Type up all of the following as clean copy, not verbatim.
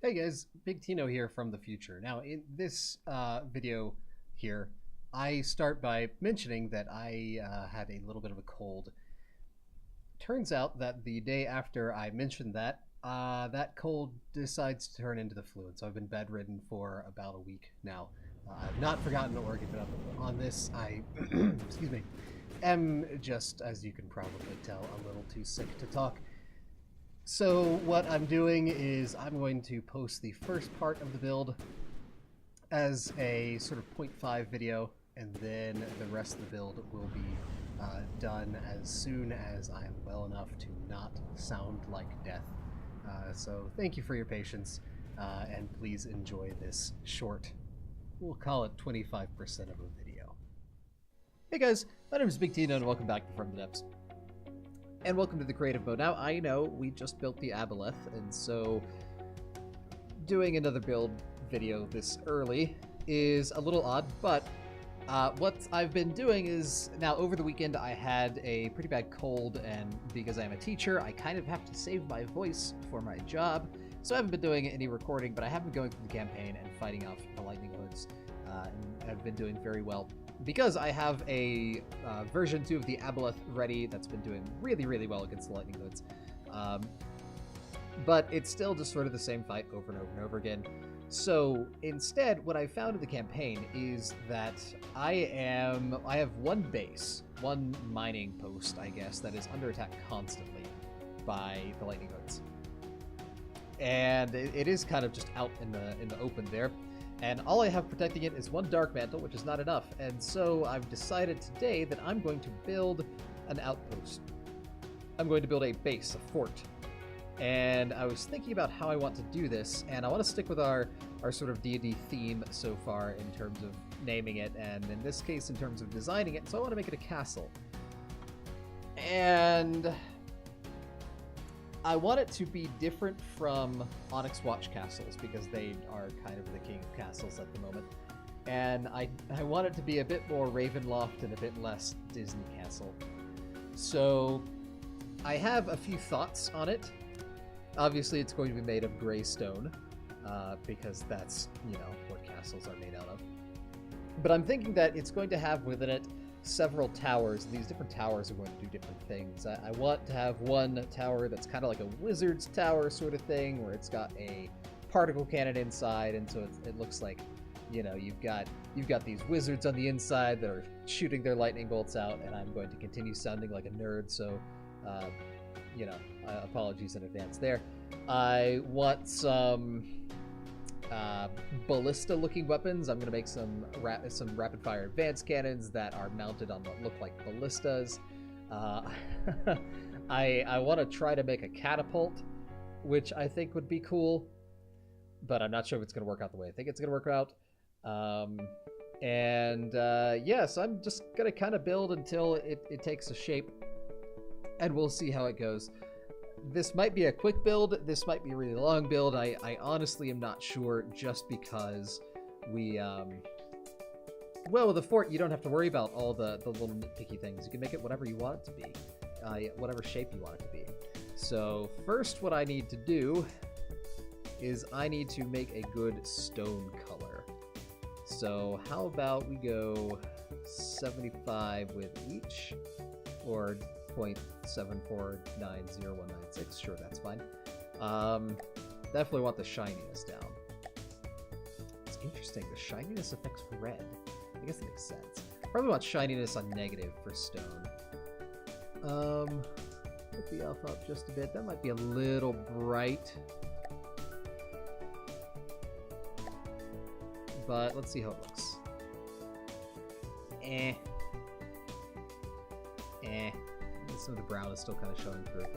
Hey guys, Big Tino here from the future. Now, in this video here, I start by mentioning that I had a little bit of a cold. Turns out that the day after I mentioned that, that cold decides to turn into the flu, and so I've been bedridden for about a week now. I've not forgotten or given up on this. I, excuse me, am just, as you can probably tell, a little too sick to talk. So what I'm doing is I'm going to post the first part of the build as a sort of 0.5 video, and then the rest of the build will be done as soon as I am well enough to not sound like death. So thank you for your patience, and please enjoy this short, we'll call it 25% of a video. Hey guys, my name is Big Tino and welcome back to From the Depths. And welcome to the creative mode. Now, I know we just built the aboleth, and so doing another build video this early is a little odd, but what I've been doing is, now over the weekend I had a pretty bad cold, and because I'm a teacher, I kind of have to save my voice for my job, so I haven't been doing any recording, but I have been going through the campaign and fighting off the lightning hoods, and I've been doing very well. Because I have a version 2 of the aboleth ready that's been doing really, really well against the lightning hoods. But it's still just sort of the same fight over and over and over again. So instead, what I found in the campaign is that I have one base, one mining post, I guess, that is under attack constantly by the lightning hoods. And it is kind of just out in the open there. And all I have protecting it is one Dark Mantle, which is not enough. And so I've decided today that I'm going to build an outpost. I'm going to build a base, a fort. And I was thinking about how I want to do this, and I want to stick with our sort of D&D theme so far in terms of naming it, and in this case in terms of designing it, so I want to make it a castle. And I want it to be different from Onyx Watch castles, because they are kind of the king of castles at the moment. And I want it to be a bit more Ravenloft and a bit less Disney Castle. So I have a few thoughts on it. Obviously it's going to be made of gray stone, because that's, you know, what castles are made out of. But I'm thinking that it's going to have within it several towers, and these different towers are going to do different things. I want to have one tower that's kind of like a wizard's tower sort of thing, where it's got a particle cannon inside, and so it looks like, you know, you've got these wizards on the inside that are shooting their lightning bolts out, and I'm going to continue sounding like a nerd, so you know, apologies in advance there. I want some ballista-looking weapons. I'm going to make some rapid-fire advanced cannons that are mounted on what look like ballistas. I want to try to make a catapult, which I think would be cool, but I'm not sure if it's going to work out the way I think it's going to work out. Yeah, so I'm just going to kind of build until it takes a shape, and we'll see how it goes. This might be a quick build, this might be a really long build, I honestly am not sure, just because we, well, with a fort, you don't have to worry about all the little nitpicky things. You can make it whatever you want it to be, whatever shape you want it to be. So first what I need to do is I need to make a good stone color. So how about we go 75 with each, or 0.74909196. Sure, that's fine. Definitely want the shininess down. It's interesting. The shininess affects red. I guess that makes sense. Probably want shininess on negative for stone. Put the alpha up just a bit. That might be a little bright. But let's see how it looks. Some of the brown is still kind of showing through.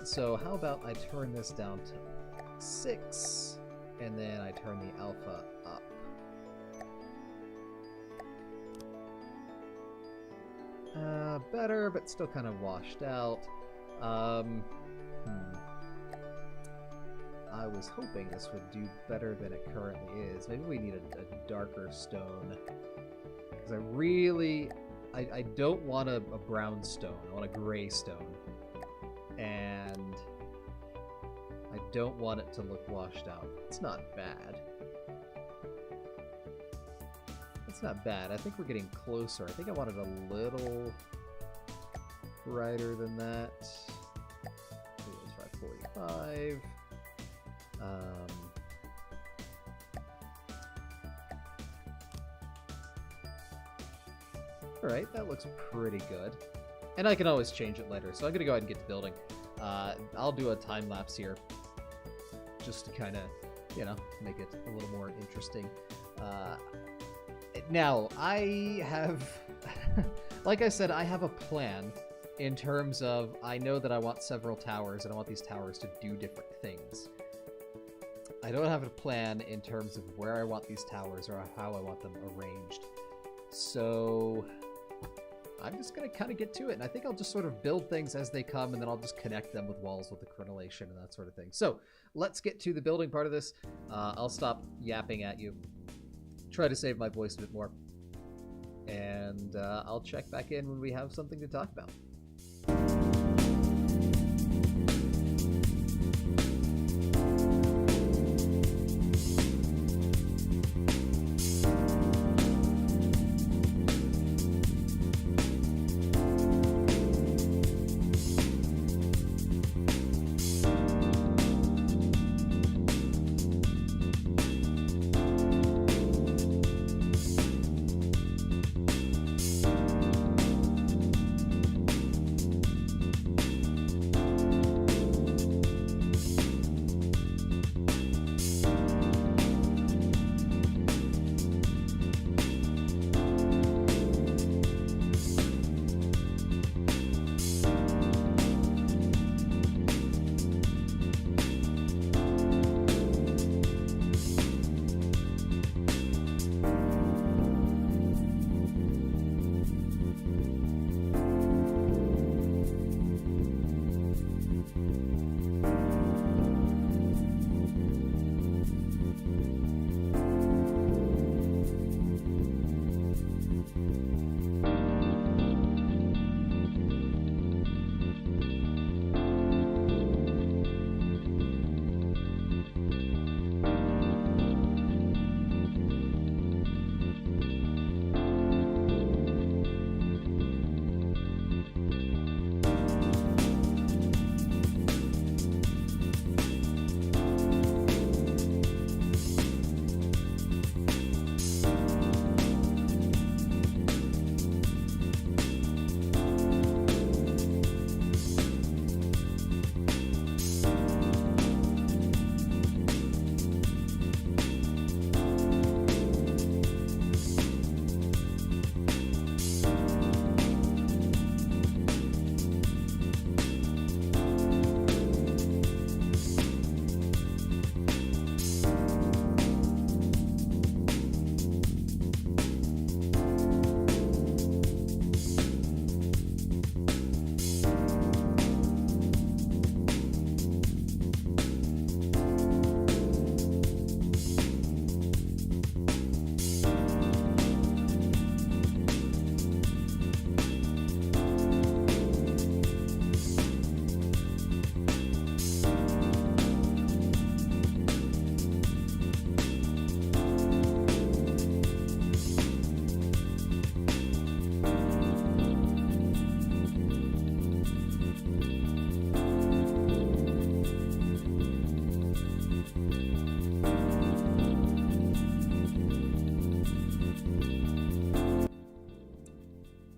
So how about I turn this down to 6, and then I turn the alpha up. Better, but still kind of washed out. I was hoping this would do better than it currently is. Maybe we need a darker stone, because I don't want a brown stone. I want a gray stone. And I don't want it to look washed out. It's not bad. It's not bad. I think we're getting closer. I think I wanted a little brighter than that. It was 545. Alright, that looks pretty good. And I can always change it later, so I'm gonna go ahead and get to building. I'll do a time lapse here, just to kind of, you know, make it a little more interesting. Now, I have, like I said, I have a plan in terms of, I know that I want several towers, and I want these towers to do different things. I don't have a plan in terms of where I want these towers or how I want them arranged. So I'm just going to kind of get to it, and I think I'll just sort of build things as they come, and then I'll just connect them with walls with the crenellation and that sort of thing. So let's get to the building part of this. I'll stop yapping at you, try to save my voice a bit more, and I'll check back in when we have something to talk about.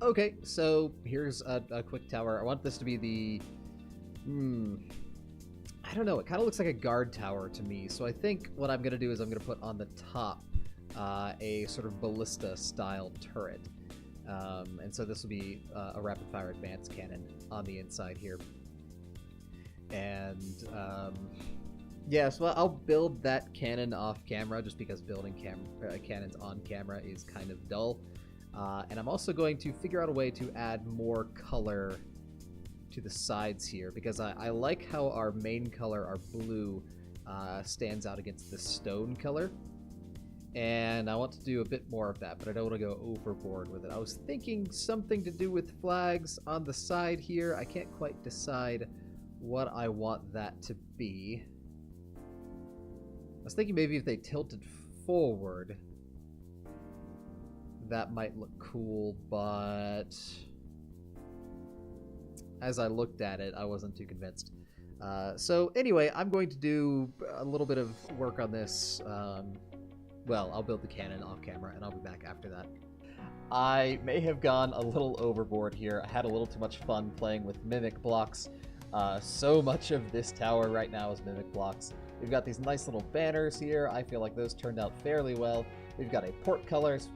Okay, so here's a quick tower. I want this to be the... I don't know, it kind of looks like a guard tower to me. So I think what I'm going to do is I'm going to put on the top a sort of ballista-style turret. And so this will be a rapid-fire advanced cannon on the inside here. And... yeah, so I'll build that cannon off camera just because building cannons on camera is kind of dull. And I'm also going to figure out a way to add more color to the sides here because I like how our main color, our blue, stands out against the stone color. And I want to do a bit more of that, but I don't want to go overboard with it. I was thinking something to do with flags on the side here. I can't quite decide what I want that to be. was thinking maybe if they tilted forward, that might look cool, but as I looked at it, I wasn't too convinced. So anyway, I'm going to do a little bit of work on this. Well, I'll build the cannon off camera, and I'll be back after that. I may have gone a little overboard here. I had a little too much fun playing with mimic blocks. So much of this tower right now is mimic blocks. We've got these nice little banners here. I feel like those turned out fairly well. We've got a portcullis,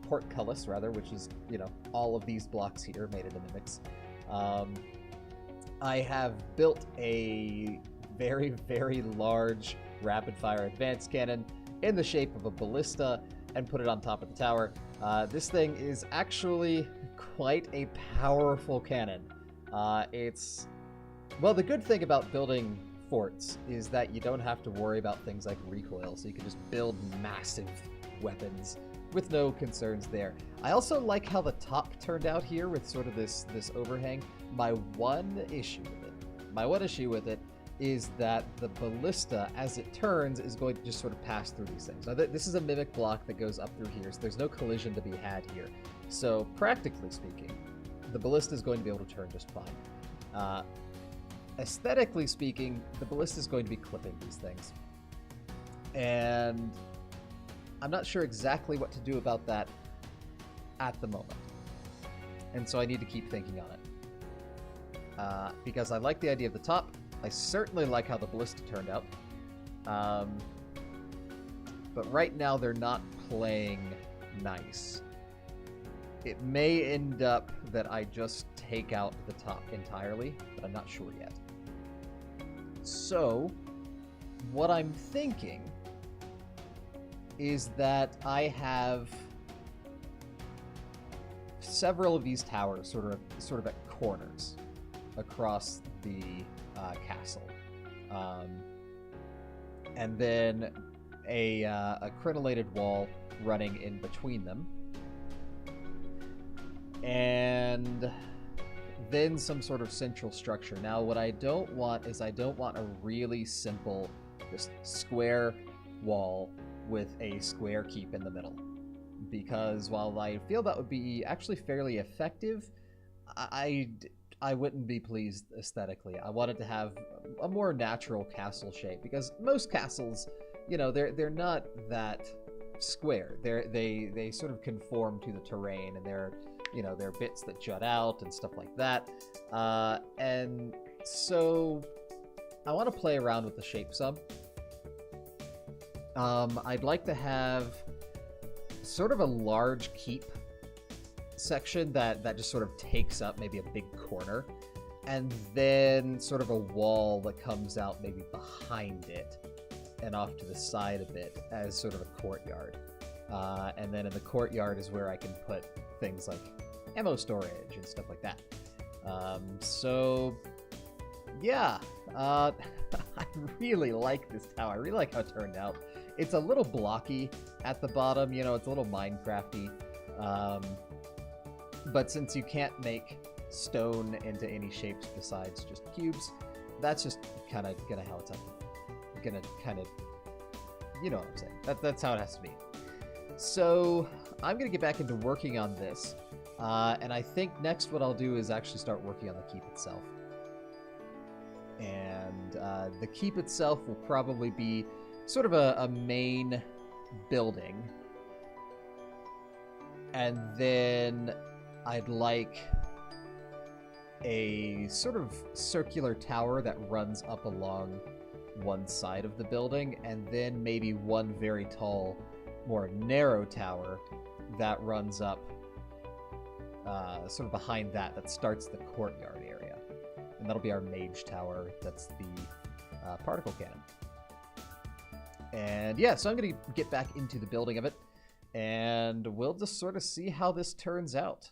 which is, you know, all of these blocks here made into mimics. I have built a very, very large rapid-fire advanced cannon in the shape of a ballista and put it on top of the tower. This thing is actually quite a powerful cannon. Well, the good thing about building forts is that you don't have to worry about things like recoil, so you can just build massive weapons with no concerns there. I also like how the top turned out here with sort of this overhang. My one issue with it is that the ballista, as it turns, is going to just sort of pass through these things. Now, this is a mimic block that goes up through here, so there's no collision to be had here. So, practically speaking, the ballista is going to be able to turn just fine. Aesthetically speaking, the ballista is going to be clipping these things. And I'm not sure exactly what to do about that at the moment. And so I need to keep thinking on it. Because I like the idea of the top. I certainly like how the ballista turned out. But right now they're not playing nice. It may end up that I just take out the top entirely, but I'm not sure yet. So, what I'm thinking is that I have several of these towers sort of at corners across the castle, and then a crenellated wall running in between them, and then some sort of central structure. Now, what I don't want is a really simple, just square wall with a square keep in the middle. Because while I feel that would be actually fairly effective, I wouldn't be pleased aesthetically. I wanted to have a more natural castle shape, because most castles, you know, they're not that square. They sort of conform to the terrain, and they're bits that jut out and stuff like that. And so I want to play around with the shape some. I'd like to have sort of a large keep section that just sort of takes up maybe a big corner, and then sort of a wall that comes out maybe behind it and off to the side a bit as sort of a courtyard. And then in the courtyard is where I can put things like ammo storage and stuff like that. So yeah, I really like this tower. I really like how it turned out. It's a little blocky at the bottom, you know, it's a little Minecrafty. But since you can't make stone into any shapes besides just cubes, that's just kind of how it's gonna kind of, you know what I'm saying. That's how it has to be. So I'm gonna get back into working on this, and I think next what I'll do is actually start working on the keep itself. And the keep itself will probably be sort of a main building, and then I'd like a sort of circular tower that runs up along one side of the building, and then maybe one very tall, more narrow tower that runs up sort of behind that starts the courtyard area. And that'll be our mage tower. That's the particle cannon. And yeah, so I'm going to get back into the building of it, and we'll just sort of see how this turns out.